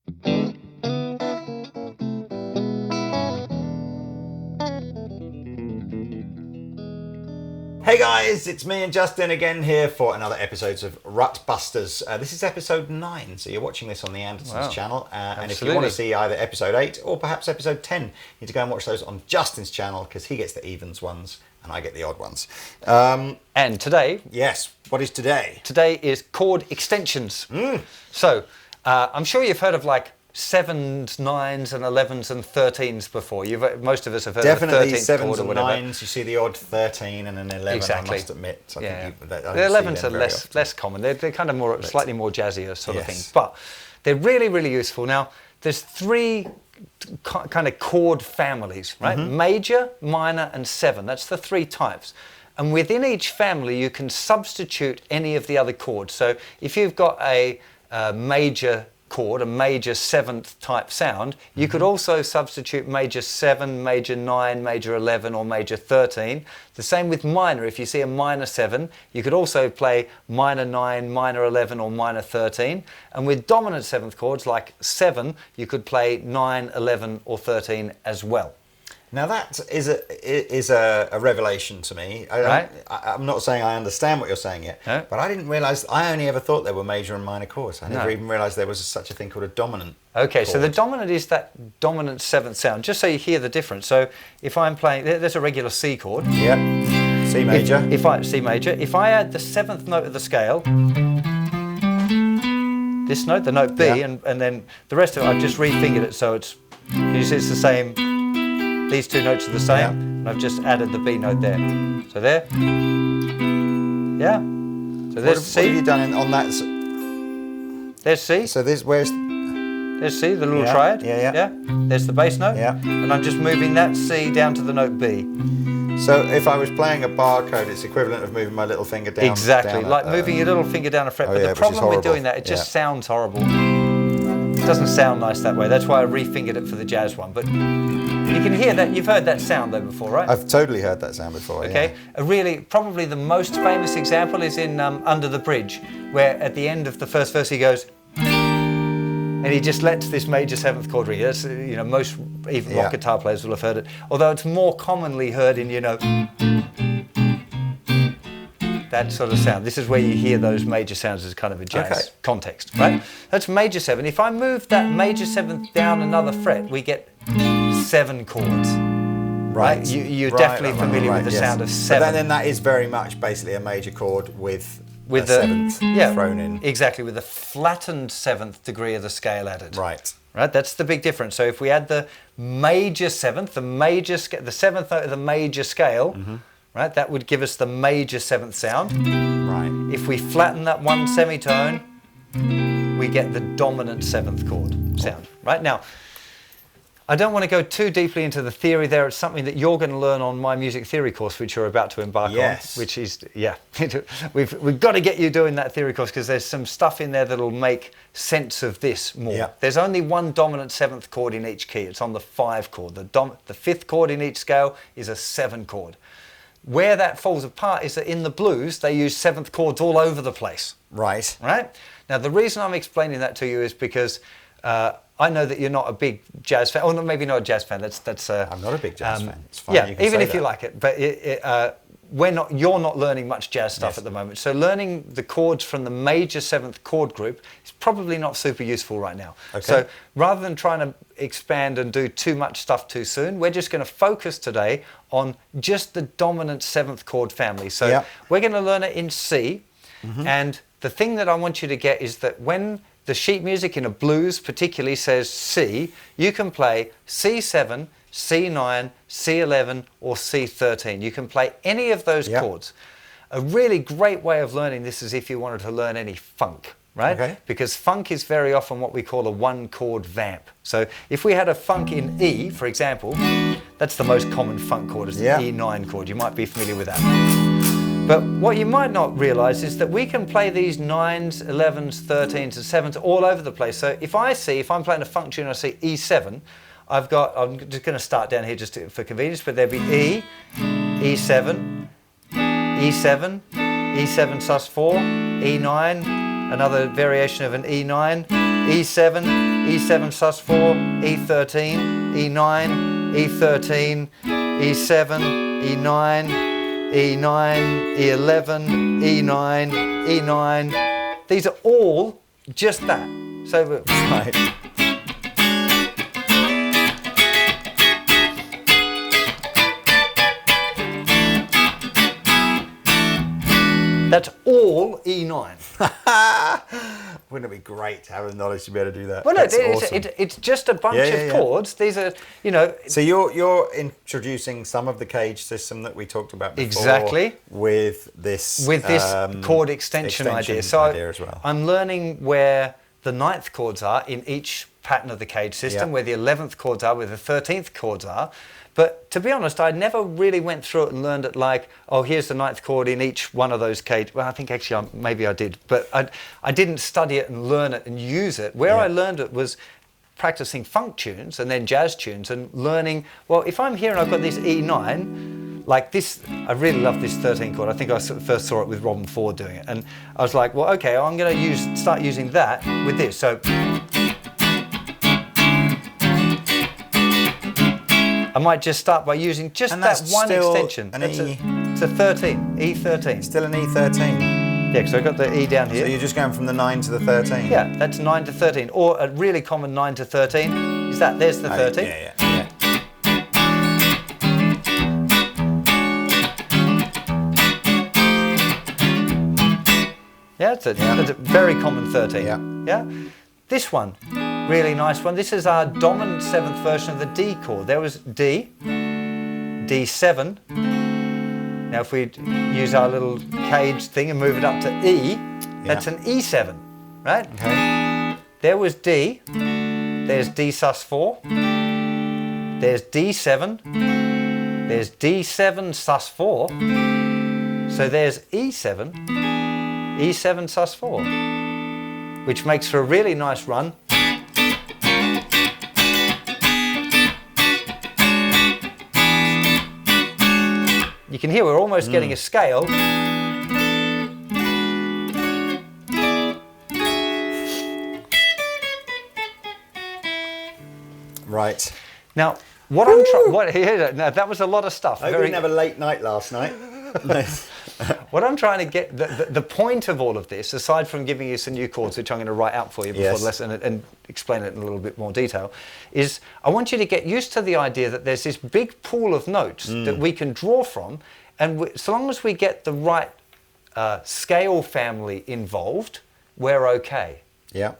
Hey guys, it's me and Justin again here for another episode of Rut Busters. This is episode 9, so you're watching this on the Andertons channel. And if you want to see either episode 8 or perhaps episode 10, you need to go and watch those on Justin's channel because he gets the evens ones and I get the odd ones. And today... Yes, what is today? Today is chord extensions. So, I'm sure you've heard of like 7s, 9s and 11s and 13s before. Most of us have heard Definitely of the 13th 7s chord or and whatever. 9s, you see the odd 13 and an 11, Exactly. I must admit. So Yeah. I think The 11s are less common. They're kind of more, slightly more jazzier sort of thing. But they're really, really useful. Now, there's 3 kind of chord families, right? Major, minor and 7. That's the 3 types. And within each family, you can substitute any of the other chords. So if you've got a major chord, a major 7th type sound, you could also substitute major 7, major 9, major 11 or major 13. The same with minor. If you see a minor 7, you could also play minor 9, minor 11 or minor 13. And with dominant 7th chords like 7, you could play 9, 11 or 13 as well. Now that is a revelation to me. I'm not saying I understand what you're saying yet, but I didn't realise, I only ever thought there were major and minor chords. I never even realised there was such a thing called a dominant chord. So the dominant is that dominant 7th sound, just so you hear the difference. So if I'm playing, there's a regular C chord. Yep, C major. C major. If I add the 7th note of the scale, this note, the note B, and then the rest of it, I've just refingered it so it's, you see it's the same. These 2 notes are the same, and I've just added the B note there. So there, So there's C. What have you done on that? There's C. So there's There's C, the little triad. There's the bass note. And I'm just moving that C down to the note B. So if I was playing a bar chord, it's equivalent of moving my little finger down. Exactly, like moving your little finger down a fret. But the problem with doing that, it just sounds horrible. It doesn't sound nice that way. That's why I refingered it for the jazz one. But you can hear that. You've heard that sound though before, right? I've totally heard that sound before. Okay. Really, probably the most famous example is in Under the Bridge, where at the end of the first verse he goes, and he just lets this major 7th chord ring. That's, most even rock guitar players will have heard it. Although it's more commonly heard in, that sort of sound. This is where you hear those major sounds as kind of a jazz context, right? That's major 7. If I move that major 7th down another fret, we get 7 chords. Right? You're definitely familiar with the sound of 7. But then that is very much basically a major chord with the 7th thrown in. Exactly, with a flattened 7th degree of the scale added. Right. That's the big difference. So if we add the major 7th, the 7th note of the major scale, right, that would give us the major 7th sound. Right. If we flatten that one semitone, we get the dominant 7th chord sound. Right now, I don't want to go too deeply into the theory there. It's something that you're going to learn on my music theory course, which you're about to embark on. Which is, we've got to get you doing that theory course because there's some stuff in there that'll make sense of this more. There's only one dominant 7th chord in each key. It's on the 5 chord. The 5th chord in each scale is a 7 chord. Where that falls apart is that in the blues, they use 7th chords all over the place. Right. Now, the reason I'm explaining that to you is because I know that you're not a big jazz fan. Oh, no, maybe not a jazz fan. That's. I'm not a big jazz fan. It's fine. Yeah, you can even say if that. you like it, but you're not learning much jazz stuff at the moment. So learning the chords from the major 7th chord group is probably not super useful right now. So rather than trying to expand and do too much stuff too soon, we're just going to focus today on just the dominant 7th chord family. So we're going to learn it in C, and the thing that I want you to get is that when the sheet music in a blues particularly says C, you can play C7, C9, C11 or C13. You can play any of those chords. A really great way of learning this is if you wanted to learn any funk, right? Because funk is very often what we call a 1-chord vamp. So if we had a funk in E, for example, that's the most common funk chord, is the E9 chord. You might be familiar with that. But what you might not realise is that we can play these 9s, 11s, 13s and 7s all over the place. So if I'm playing a funk tune and I see E7, I'm just going to start down here just for convenience, but there'd be E, E7, E7, E7 sus4, E9, another variation of an E9, E7, E7 sus4, E13, E9, E13, E7, E9, E9, E11, E9, E9. These are all just that. So right. That's all E9. Wouldn't it be great to have the knowledge to be able to do that? Well, no, awesome. it's just a bunch of chords. These are, you know. So you're introducing some of the cage system that we talked about before. Exactly. With this chord extension idea. So idea as well. I'm learning where the 9th chords are in each pattern of the cage system, where the 11th chords are, where the 13th chords are. But to be honest, I never really went through it and learned it like, oh, here's the 9th chord in each one of those cage. Well, I think actually maybe I did, but I didn't study it and learn it and use it. Where I learned it was practicing funk tunes and then jazz tunes and learning, well, if I'm here and I've got this E9, like this, I really love this 13th chord. I think I first saw it with Robin Ford doing it. And I was like, well, okay, I'm going to start using that with this. So I might just start by using just that one extension. It's a 13, E13. Still an E13. Yeah, because I've got the E down here. So you're just going from the 9 to the 13? Yeah, that's 9 to 13. Or a really common 9 to 13 is that there's the 13. Yeah. Yeah, it's a very common 13. Yeah. This one, really nice one. This is our dominant 7th version of the D chord. There was D, D7. Now if we use our little cage thing and move it up to E, that's an E7, right? Okay. There was D, there's D sus4, there's D7, there's D7 sus4, so there's E7, E7 sus4, which makes for a really nice run. You can hear we're almost getting a scale. Right. Now, what I'm trying, now that was a lot of stuff. I hope we didn't have a late night last night. What I'm trying to get, the point of all of this, aside from giving you some new chords, which I'm going to write out for you before the lesson and explain it in a little bit more detail, is I want you to get used to the idea that there's this big pool of notes that we can draw from, and so long as we get the right scale family involved, we're okay. Yeah.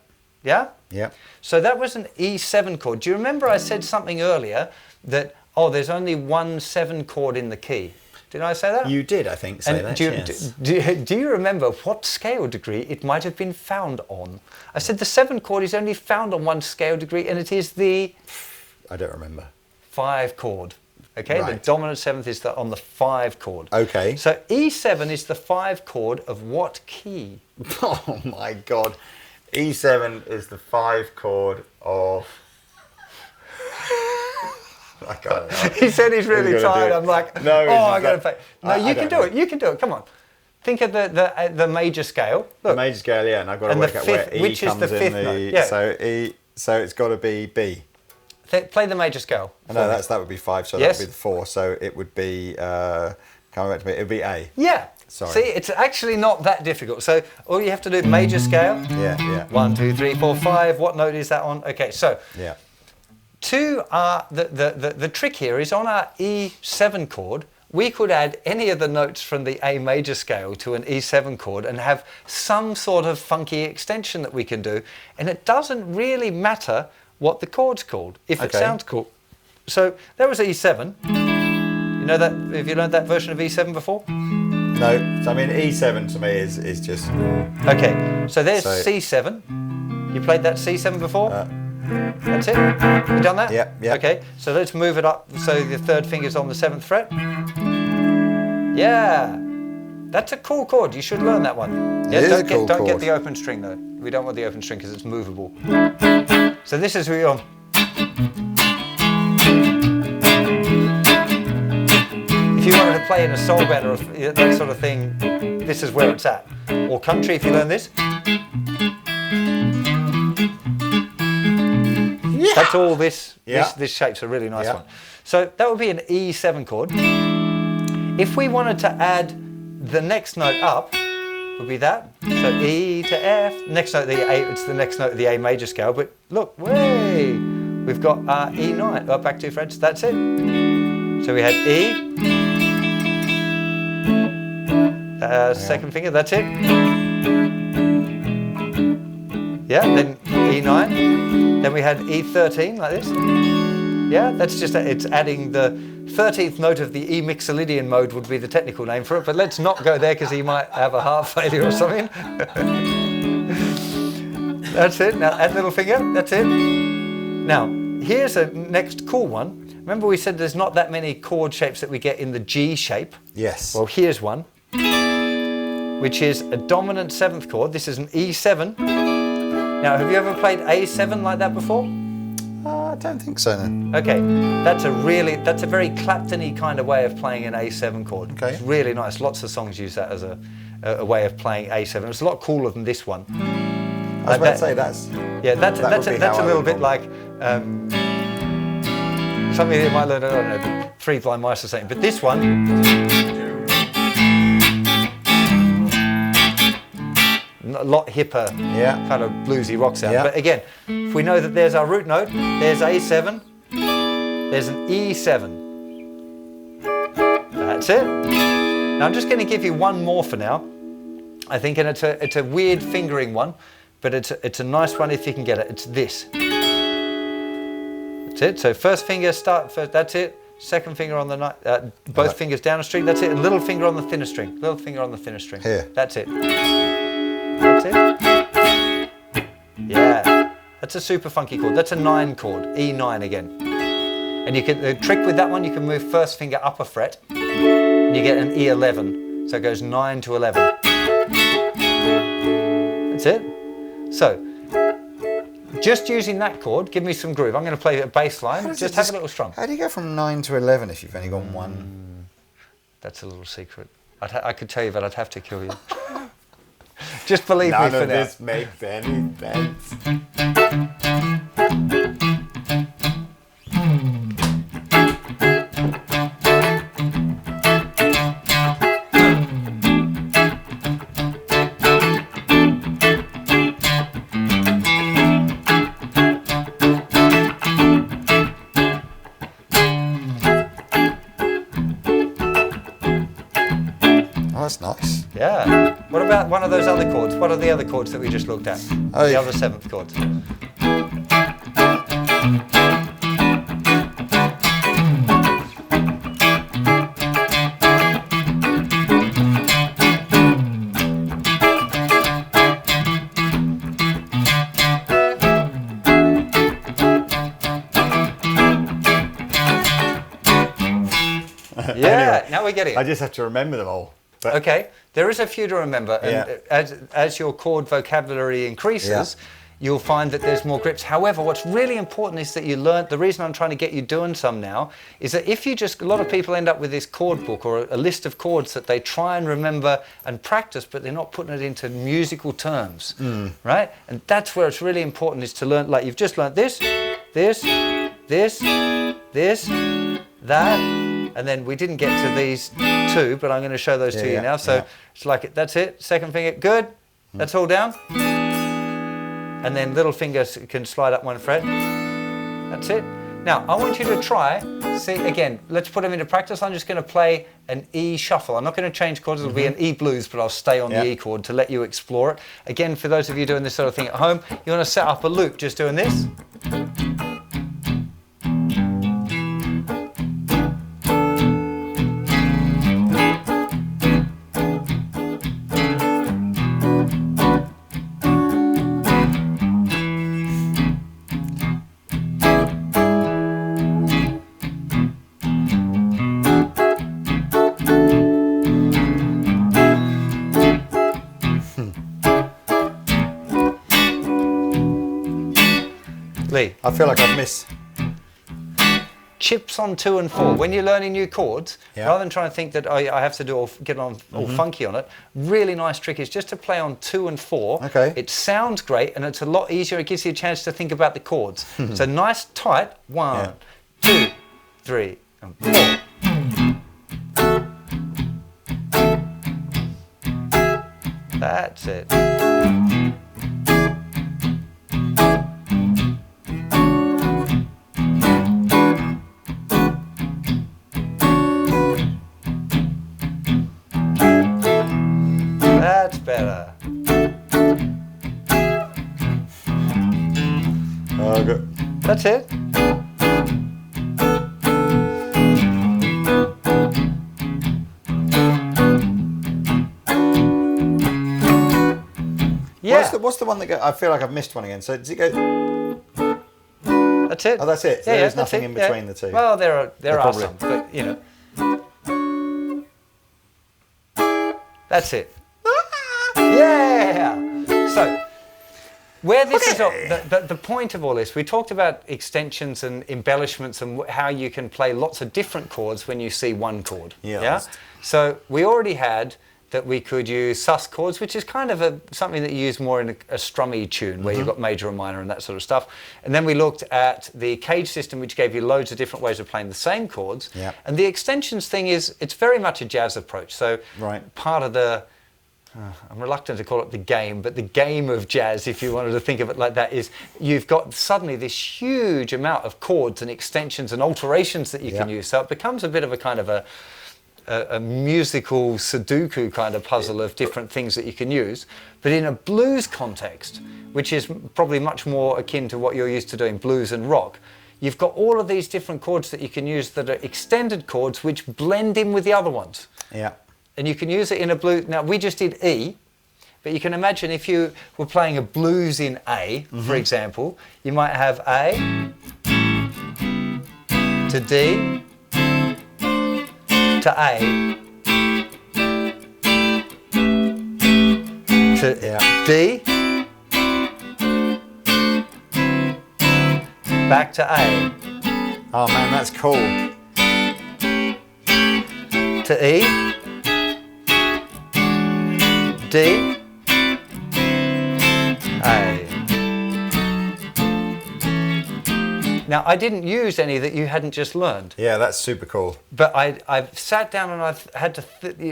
Yeah? Yeah. So that was an E7 chord. Do you remember I said something earlier that, oh, there's only one 7 chord in the key? Did I say that? You did, I think, say that, yes. Do you remember what scale degree it might have been found on? I said the 7 chord is only found on one scale degree, and it is the... I don't remember. 5 chord. Okay, right. The dominant 7th is on the 5 chord. Okay. So E7 is the 5 chord of what key? Oh my God. E7 is the 5 chord of... I can't. He said he's really tired. I'm like, no, I got to play. No, you can do it. You can do it. Come on. Think of the major scale. Look. The major scale, yeah, and I've got to work out where E comes in the... Yeah. So it's got to be B. Play the major scale. No, that would be 5, so that would be the 4. So it would be, coming back to me, it would be A. Yeah. Sorry. See, it's actually not that difficult. So all you have to do, major scale. Yeah. 1, 2, 3, 4, 5. What note is that on? Okay, so... Yeah. The trick here is on our E7 chord, we could add any of the notes from the A major scale to an E7 chord and have some sort of funky extension that we can do. And it doesn't really matter what the chord's called, if it sounds cool. So that was E7. You know that, have you learned that version of E7 before? No, so I mean E7 to me is just... Okay, so there's C7. You played that C7 before? That's it? You done that? Yeah. Okay, so let's move it up so the 3rd finger's on the 7th fret. Yeah, that's a cool chord. You should learn that one. Yeah, don't get the open string though. We don't want the open string because it's movable. So this is where you're... If you wanted to play in a soul band or that sort of thing, this is where it's at. Or country if you learn this. That's all this. Yeah. This shape's a really nice one. So that would be an E7 chord. If we wanted to add the next note up, would be that. So E to F. Next note of the A. It's the next note of the A major scale. But look, way we've got E9. Back 2 frets. That's it. So we had E. Second finger. That's it. Yeah. Then E9. Then we had E13 like this. Yeah. That's just it's adding the 13th note of the E Mixolydian mode would be the technical name for it, but let's not go there because he might have a heart failure or something. That's it. Now add little finger. That's it. Now here's a next cool one. Remember we said there's not that many chord shapes that we get in the G shape? Yes. Well, here's one, which is a dominant 7th chord. This is an E7. Now, have you ever played A7 like that before? I don't think so, no. Okay, that's a very Clapton-y kind of way of playing an A7 chord. Okay. It's really nice. Lots of songs use that as a way of playing A7. It's a lot cooler than this one. I was about to say that's a little bit like something you might learn. I don't know, Three Blind Mice or something. But this one, a lot hipper, kind of bluesy rock sound. But again, if we know that there's our root note, there's A7, there's an E7. That's it. Now I'm just going to give you one more for now. I think, and it's a weird fingering one, but it's a nice one if you can get it. It's this. That's it. So first finger start first. That's it. Second finger on the both fingers down a string. That's it. And little finger on the thinner string. Little finger on the thinner string. Here. That's it. That's it. Yeah. That's a super funky chord. That's a 9 chord. E9 again. And you can the trick with that one, you can move first finger up a fret, and you get an E11. So it goes 9 to 11. That's it. So just using that chord, give me some groove. I'm going to play a bass line. Just have a little strum. How do you go from 9 to 11 if you've only got one? That's a little secret. I could tell you, but I'd have to kill you. Just believe me for now. None of this makes any sense. That's nice. Yeah. What about one of those other chords? What are the other chords that we just looked at? Oh, the other 7th chords. Yeah, anyway, now we're getting it. I just have to remember them all. But okay, there is a few to remember, and as your chord vocabulary increases, you'll find that there's more grips. However, what's really important is that you learn. The reason I'm trying to get you doing some now is that if you just, a lot of people end up with this chord book or a list of chords that they try and remember and practice, but they're not putting it into musical terms, right? And that's where it's really important is to learn, like you've just learned this, that, and then we didn't get to these 2, but I'm going to show those to you now. So it's like, that's it, second finger, good, that's all down. And then little finger can slide up 1 fret, that's it. Now, I want you to try, see, again, let's put them into practice. I'm just going to play an E shuffle. I'm not going to change chords, it'll be an E blues, but I'll stay on the E chord to let you explore it. Again, for those of you doing this sort of thing at home, you want to set up a loop just doing this. I feel like I've missed. chips on 2 and 4. When you're learning new chords, rather than trying to think that I have to get on all funky on it, really nice trick is just to play on 2 and 4. Okay. It sounds great, and it's a lot easier. It gives you a chance to think about the chords. So nice, tight, 1, 2, 3, and 4. That's it. That's better. Oh, good. That's it. Yeah. What's the one that I feel like I've missed one again. So does it go? That's it. Oh, that's it. So there's nothing in between the two. Well, there are some, but you know. That's it. Yeah. So, where this is the point of all this, we talked about extensions and embellishments and how you can play lots of different chords when you see one chord. Yeah. So we already had that we could use sus chords, which is kind of something that you use more in a strummy tune where you've got major and minor and that sort of stuff. And then we looked at the cage system, which gave you loads of different ways of playing the same chords. Yeah. And the extensions thing it's very much a jazz approach. So part of the, I'm reluctant to call it the game, but the game of jazz, if you wanted to think of it like that, is you've got suddenly this huge amount of chords and extensions and alterations that you can use. So it becomes a bit of a kind of a musical Sudoku kind of puzzle of different things that you can use. But in a blues context, which is probably much more akin to what you're used to doing, blues and rock, you've got all of these different chords that you can use that are extended chords which blend in with the other ones. Yeah. And you can use it in a blues. Now, we just did E, but you can imagine if you were playing a blues in A, for example, you might have A to D to A to D back to A. Oh man, that's cool. To E, D, A. Now, I didn't use any that you hadn't just learned. Yeah, that's super cool. But I've sat down and I've had to...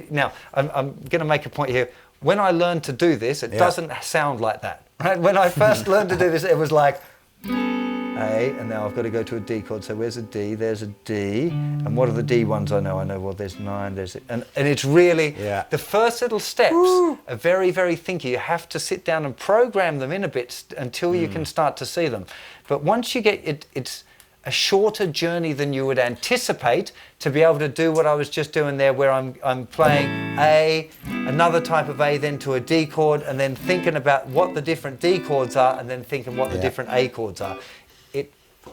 Now, I'm going to make a point here. When I learned to do this, it doesn't sound like that. Right? When I first learned to do this, it was like A, and now I've got to go to a D chord. So where's a D? There's a D. And what are the D ones I know? I know, well, there's 9. There's... And it's really... The first little steps are very, very thinky. You have to sit down and program them in a bit until you can start to see them. But once you get it, it's a shorter journey than you would anticipate to be able to do what I was just doing there, where I'm playing A, another type of A, then to a D chord, and then thinking about what the different D chords are, and then thinking what the different A chords are.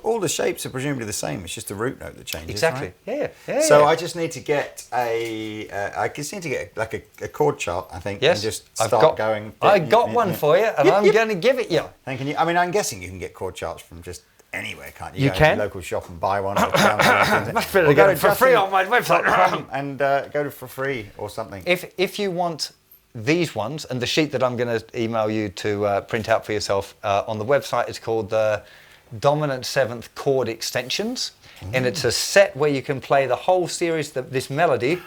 All the shapes are presumably the same. It's just the root note that changes. Exactly. Right? Yeah. So I just need to get I just need to get like a chord chart, I think, and just start going. I got one for you, and I'm going to give it you. Thank you. I mean, I'm guessing you can get chord charts from just anywhere, can't you? You can. Go to your local shop and buy one. Or download Much better to get it for free on my website. And go to for free or something. If you want these ones, and the sheet that I'm going to email you to print out for yourself on the website is called the Dominant 7th Chord Extensions, and it's a set where you can play the whole series, this melody.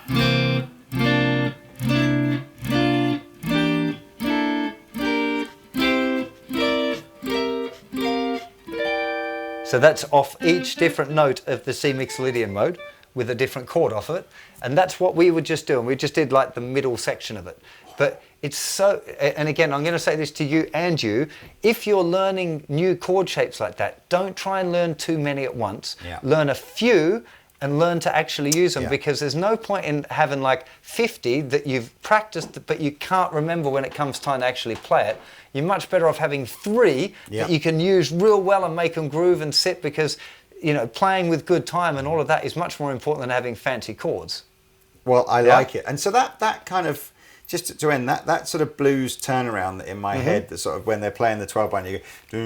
So that's off each different note of the C Mixolydian mode with a different chord off it, and that's what we were just doing. We just did like the middle section of it. But it's so, and again, I'm going to say this to you and you, if you're learning new chord shapes like that, don't try and learn too many at once. Learn a few and learn to actually use them, because there's no point in having like 50 that you've practiced but you can't remember when it comes time to actually play it. You're much better off having 3 that you can use real well and make them groove and sit, because you know, playing with good time and all of that is much more important than having fancy chords. Well, I like it. And so that kind of, just to end, that sort of blues turnaround in my head, that sort of when they're playing the 12 bar and you go,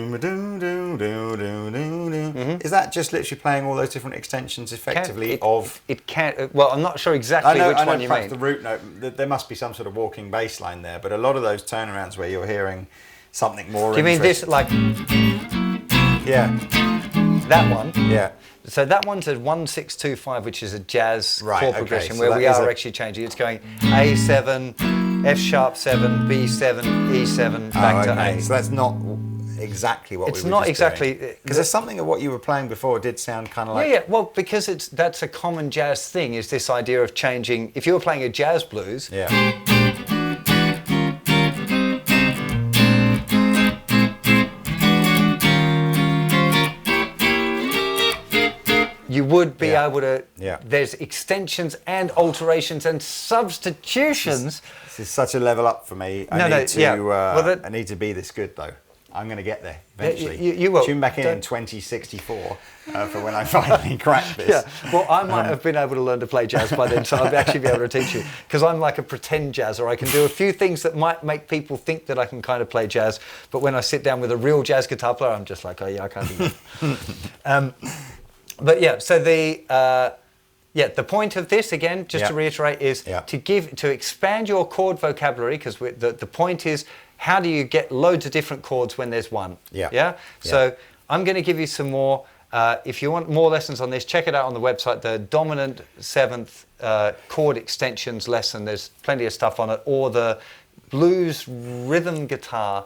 is that just literally playing all those different extensions effectively It can. Well, I'm not sure exactly which one you mean. The root note, there must be some sort of walking bass line there, but a lot of those turnarounds where you're hearing something more. Do you mean this, like? Yeah. That one? Yeah. So that one's a 1-6-2-5, which is a jazz chord progression, so where we are actually changing. It's going A7, F sharp 7, B7, E7, back to A. So that's not exactly what we were just not exactly because there's something of what you were playing before did sound kind of like well, because that's a common jazz thing, is this idea of changing. If you were playing a jazz blues, you would be able to. There's extensions and alterations and substitutions. This is such a level up for me. I need to be this good though. I'm going to get there eventually. You will. Tune back in 2064 for when I finally crack this. Yeah. Well, I might have been able to learn to play jazz by then, so I'll actually be able to teach you. Because I'm like a pretend jazzer. I can do a few things that might make people think that I can kind of play jazz, but when I sit down with a real jazz guitar player, I'm just like, oh yeah, I can't do that. But yeah, so the point of this, again, just to reiterate, is to expand your chord vocabulary, because the point is, how do you get loads of different chords when there's one? So I'm going to give you some more. If you want more lessons on this, check it out on the website, the dominant seventh chord extensions lesson. There's plenty of stuff on it. Or the blues rhythm guitar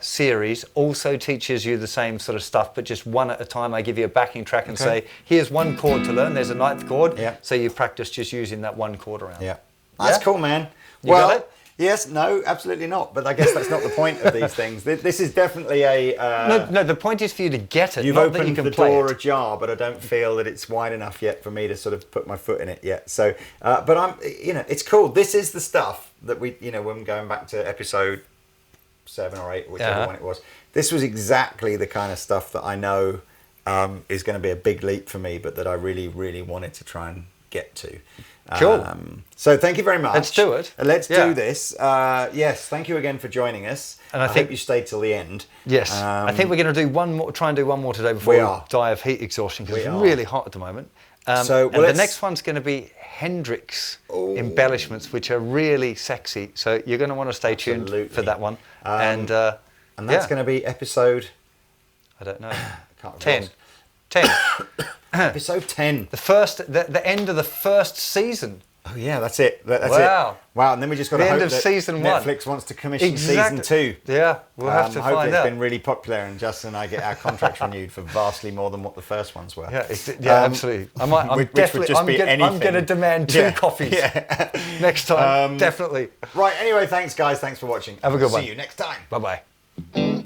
series also teaches you the same sort of stuff, but just one at a time. I give you a backing track and say, here's one chord to learn. There's a ninth chord. So you practice just using that one chord around. That's cool, man. You got it? Yes, no, absolutely not. But I guess that's not the point of these things. This is definitely a... No, the point is for you to get it, you've not opened that you can the play door it. ajar, but I don't feel that it's wide enough yet for me to sort of put my foot in it yet. So, but I'm, it's cool. This is the stuff that we, when going back to episode 7 or 8, whichever one it was, this was exactly the kind of stuff that I know is going to be a big leap for me, but that I really, really wanted to try and get to. Cool. So thank you very much. Let's do it. Let's do this. Yes, thank you again for joining us. And I hope you stayed till the end. Yes. I think we're going to do one more. Try and do one more today before we die of heat exhaustion, because it's really hot at the moment. The next one's going to be Hendrix embellishments, which are really sexy. So you're going to want to stay tuned for that one. And that's going to be episode... I don't know. 10. 10. Episode 10. The end of the first season. Oh yeah, that's it. That's it. Wow, and then we just got to hope that season Netflix wants to commission season 2. Yeah, we'll have to find out. Hopefully it's been really popular, and Justin and I get our contracts renewed for vastly more than what the first ones were. Yeah, absolutely. I'm going to demand 2 coffees next time. Definitely. Right. Anyway, thanks guys. Thanks for watching. Have a good one. See you next time. Bye bye.